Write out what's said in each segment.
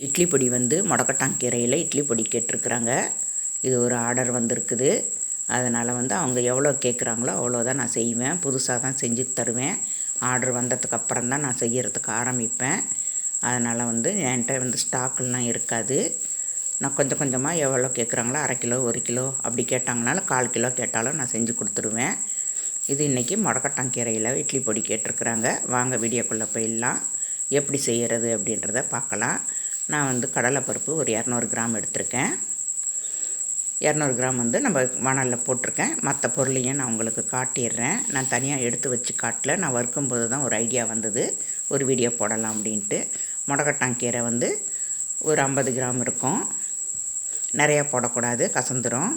இட்லி பொடி வந்து முடக்கட்டாங்கீரையில் இட்லி பொடி கேட்டிருக்குறாங்க. இது ஒரு ஆர்டர் வந்திருக்குது. அதனால் வந்து அவங்க எவ்வளோ கேட்குறாங்களோ அவ்வளோதான் நான் செய்வேன். புதுசாக தான் செஞ்சு தருவேன். ஆர்டர் வந்ததுக்கு அப்புறம் தான் நான் செய்கிறதுக்கு ஆரம்பிப்பேன். அதனால் வந்து என்கிட்ட வந்து ஸ்டாக்கெல்லாம் இருக்காது. நான் கொஞ்சம் கொஞ்சமாக எவ்வளோ கேட்குறாங்களோ 1/2 கிலோ 1 கிலோ அப்படி கேட்டாங்கனாலும் 1/4 கிலோ கேட்டாலும் நான் செஞ்சு கொடுத்துருவேன். இது இன்றைக்கி முடக்கட்டாங்கீரையில் இட்லி பொடி கேட்டிருக்குறாங்க. வாங்க வீடியோக்குள்ளே போயிடலாம். எப்படி செய்கிறது அப்படின்றத பார்க்கலாம். நான் வந்து கடலைப்பருப்பு ஒரு 200 கிராம் எடுத்திருக்கேன். 200 கிராம் வந்து நம்ம வாணலில் போட்டிருக்கேன். மற்ற பொருளையும் நான் உங்களுக்கு காட்டிடுறேன். நான் தனியாக எடுத்து வச்சு காட்டல. நான் வறுக்கும்போது தான் ஒரு ஐடியா வந்தது, ஒரு வீடியோ போடலாம் அப்படின்ட்டு. முடக்கட்டாங்கீரை வந்து ஒரு 50 கிராம் இருக்கும். நிறையா போடக்கூடாது, கசந்துரும்.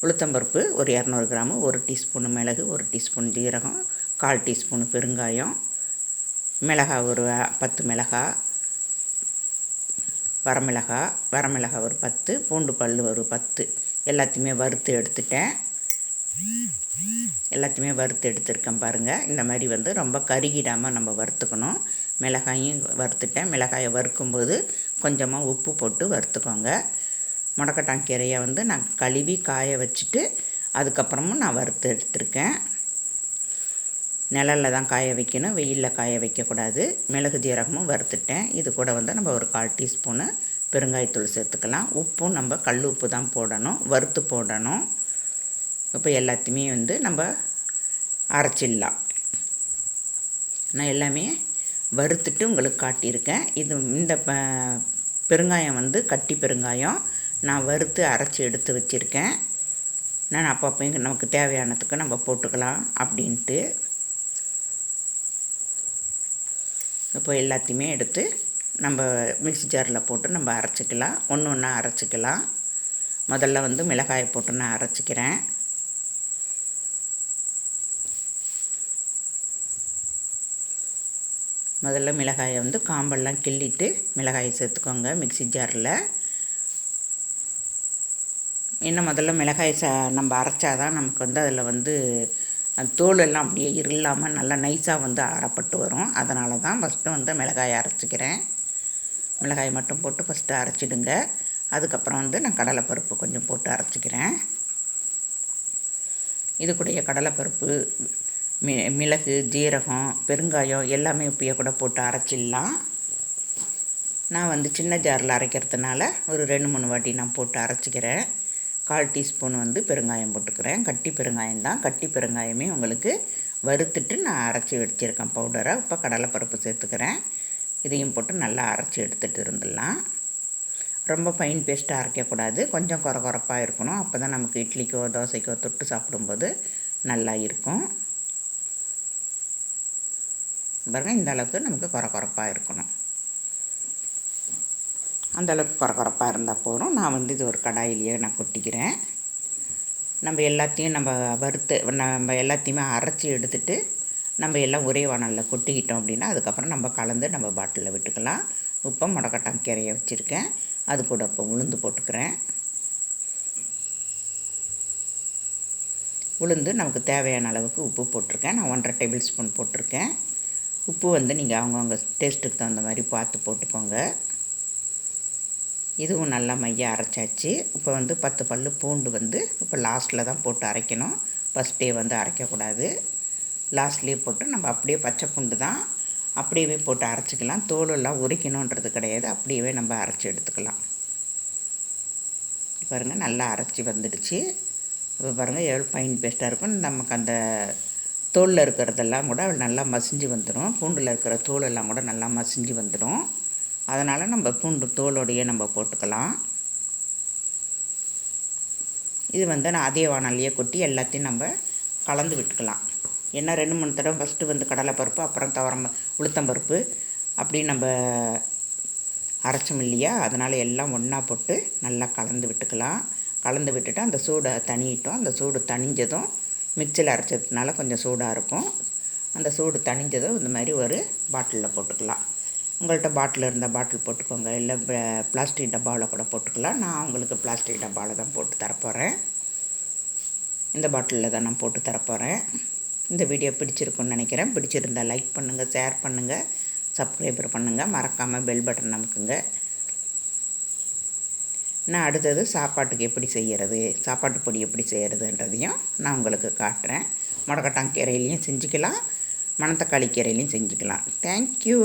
உளுத்தம்பருப்பு ஒரு 200 கிராமு, 1 டீஸ்பூனு மிளகு, 1 டீஸ்பூன் ஜீரகம், 1/4 டீஸ்பூனு பெருங்காயம், மிளகாய் ஒரு 10 மிளகாய், வரமிளகாய் ஒரு 10, பூண்டு பல் ஒரு 10 எல்லாத்தையுமே வறுத்து எடுத்துட்டேன். எல்லாத்தையுமே வறுத்து எடுத்துருக்கேன் பாருங்கள். இந்த மாதிரி வந்து ரொம்ப கருகிடாமல் நம்ம வறுத்துக்கணும். மிளகாயும் வறுத்துட்டேன். மிளகாயை வறுக்கும்போது கொஞ்சமாக உப்பு போட்டு வறுத்துக்கோங்க. முடக்கட்டாங்கீரையை வந்து நான் கழுவி காய வச்சுட்டு அதுக்கப்புறமும் நான் வறுத்து எடுத்துருக்கேன். நிழலில் தான் காய வைக்கணும், வெயிலில் காய வைக்கக்கூடாது. மிளகு ஜீரகமும் வறுத்துட்டேன். இது கூட வந்து நம்ம ஒரு 1/4 டீஸ்பூனு பெருங்காயத்தூள் சேர்த்துக்கலாம். உப்பும் நம்ம கல் உப்பு தான் போடணும், வறுத்து போடணும். இப்போ எல்லாத்தையுமே வந்து நம்ம அரைச்சிடலாம். நான் எல்லாமே வறுத்துட்டு உங்களுக்கு காட்டியிருக்கேன். இந்த பெருங்காயம் வந்து கட்டி பெருங்காயம் நான் வறுத்து அரைச்சி எடுத்து வச்சுருக்கேன். நான் அப்பப்போ நமக்கு தேவையானதுக்கு நம்ம போட்டுக்கலாம் அப்படின்ட்டு. இப்போ எல்லாத்தையுமே எடுத்து நம்ம மிக்ஸி ஜாரில் போட்டு நம்ம அரைச்சிக்கலாம். ஒன்று ஒன்றா அரைச்சிக்கலாம். முதல்ல வந்து மிளகாயை போட்டு நான் அரைச்சிக்கிறேன். முதல்ல மிளகாயை வந்து காம்பெல்லாம் கிள்ளிட்டு மிளகாயை சேர்த்துக்கோங்க மிக்ஸி ஜாரில். இன்னும் முதல்ல மிளகாய் நம்ம அரைச்சாதான் நமக்கு வந்து அதில் வந்து தோலெல்லாம் அப்படியே இல்லாமல் நல்லா நைஸாக வந்து அரைப்பட்டு வரும். அதனால தான் ஃபஸ்ட்டு வந்து மிளகாயை அரைச்சிக்கிறேன். மிளகாயை மட்டும் போட்டு ஃபஸ்ட்டு அரைச்சிடுங்க. அதுக்கப்புறம் வந்து நான் கடலைப்பருப்பு கொஞ்சம் போட்டு அரைச்சிக்கிறேன். இது கூடயே கடலைப்பருப்பு, மிளகு, ஜீரகம், பெருங்காயம் எல்லாமே இப்பயே கூட போட்டு அரைச்சிடலாம். நான் வந்து சின்ன ஜாரில் அரைக்கிறதுனால ஒரு 2-3 வாட்டி நான் போட்டு அரைச்சிக்கிறேன். 1/4 டீஸ்பூன் வந்து பெருங்காயம் போட்டுக்கிறேன். கட்டி பெருங்காயம் தான். கட்டி பெருங்காயமே உங்களுக்கு வறுத்துட்டு நான் அரைச்சி வச்சுருக்கேன் பவுடரை. இப்போ கடலைப்பருப்பு சேர்த்துக்கிறேன். இதையும் போட்டு நல்லா அரைச்சி எடுத்துகிட்டு இருந்துடலாம். ரொம்ப ஃபைன் பேஸ்ட்டாக அரைக்கக்கூடாது, கொஞ்சம் கொரகொரப்பாக இருக்கணும். அப்போ தான் நமக்கு இட்லிக்கோ தோசைக்கோ தொட்டு சாப்பிடும்போது நல்லா இருக்கும். பாருங்கள், இந்த அளவுக்கு நமக்கு கொரகொரப்பாக இருக்கணும். அந்தளவுக்கு கொரகொரப்பாக இருந்தால் போதும். நான் வந்து இது ஒரு கடாயிலேயே நான் கொட்டிக்கிறேன். நம்ம எல்லாத்தையும் நம்ம எல்லாத்தையுமே அரைச்சி எடுத்துகிட்டு நம்ம எல்லாம் ஒரே வாணலில் கொட்டிக்கிட்டோம் அப்படின்னா அதுக்கப்புறம் நம்ம கலந்து நம்ம பாட்டிலில் விட்டுக்கலாம். இப்போ முடக்கட்டாங்கீரையை வச்சுருக்கேன். அது கூட இப்போ உளுந்து போட்டுக்கிறேன். உளுந்து நமக்கு தேவையான அளவுக்கு உப்பு போட்டிருக்கேன். நான் 1/2 டேபிள் ஸ்பூன் போட்டிருக்கேன். உப்பு வந்து நீங்கள் அவங்கவுங்க டேஸ்ட்டுக்கு தகுந்த மாதிரி பார்த்து போட்டுக்கோங்க. இதுவும் நல்லா மைய அரைச்சாச்சு. இப்போ வந்து 10 பல் பூண்டு வந்து இப்போ லாஸ்ட்டில் தான் போட்டு அரைக்கணும். ஃபஸ்ட்டே வந்து அரைக்கக்கூடாது. லாஸ்ட்லேயே போட்டு நம்ம அப்படியே பச்சை பூண்டு தான் அப்படியே போட்டு அரைச்சிக்கலாம். தோலெல்லாம் உரிக்கணுன்றது கிடையாது, அப்படியே நம்ம அரைச்சி எடுத்துக்கலாம். பாருங்கள், நல்லா அரைச்சி வந்துடுச்சு. இப்போ பாருங்கள் எவ்வளோ ஃபைன் பேஸ்ட்டாக இருக்கும். நமக்கு அந்த தோலில் இருக்கிறதெல்லாம் கூட நல்லா மசிஞ்சு வந்துடும். பூண்டில் இருக்கிற தோலெல்லாம் கூட நல்லா மசிஞ்சு வந்துடும். அதனால் நம்ம பூண்டு தோலோடையே நம்ம போட்டுக்கலாம். இது வந்து நான் அதே வாணலியே கொட்டி எல்லாத்தையும் நம்ம கலந்து விட்டுக்கலாம். ஏன்னா 2-3 தடவை ஃபஸ்ட்டு வந்து கடலைப்பருப்பு, அப்புறம் உளுத்தம்பருப்பு அப்படி நம்ம அரைச்சோம் இல்லையா, அதனால் எல்லாம் ஒன்றா போட்டு நல்லா கலந்து விட்டுக்கலாம். கலந்து விட்டுட்டு அந்த சூடை தணியிட்டோம். அந்த சூடு தணிஞ்சதும் மிக்சியில் அரைச்சதுனால கொஞ்சம் சூடாக இருக்கும். அந்த சூடு தணிஞ்சதும் இந்த மாதிரி ஒரு பாட்டிலில் போட்டுக்கலாம். உங்கள்கிட்ட பாட்டில் இருந்தால் பாட்டில் போட்டுக்கோங்க, இல்லை பிளாஸ்டிக் டப்பாவில் கூட போட்டுக்கலாம். நான் உங்களுக்கு பிளாஸ்டிக் டப்பாவில் தான் போட்டு தரப்போகிறேன். இந்த பாட்டிலில் தான் நான் போட்டு தரப்போகிறேன். இந்த வீடியோ பிடிச்சிருக்குன்னு நினைக்கிறேன். பிடிச்சிருந்தால் லைக் பண்ணுங்கள், ஷேர் பண்ணுங்கள், சப்ஸ்கிரைபர் பண்ணுங்கள். மறக்காமல் பெல் பட்டன் அமுக்குங்க. நான் அடுத்தது சாப்பாட்டுக்கு எப்படி செய்கிறது, சாப்பாட்டு பொடி எப்படி செய்கிறதுன்றதையும் நான் உங்களுக்கு காட்டுறேன். முடக்கட்டான் கீரையிலையும் செஞ்சுக்கலாம், மணத்தக்காளி கீரையிலையும் செஞ்சுக்கலாம். தேங்க்யூ.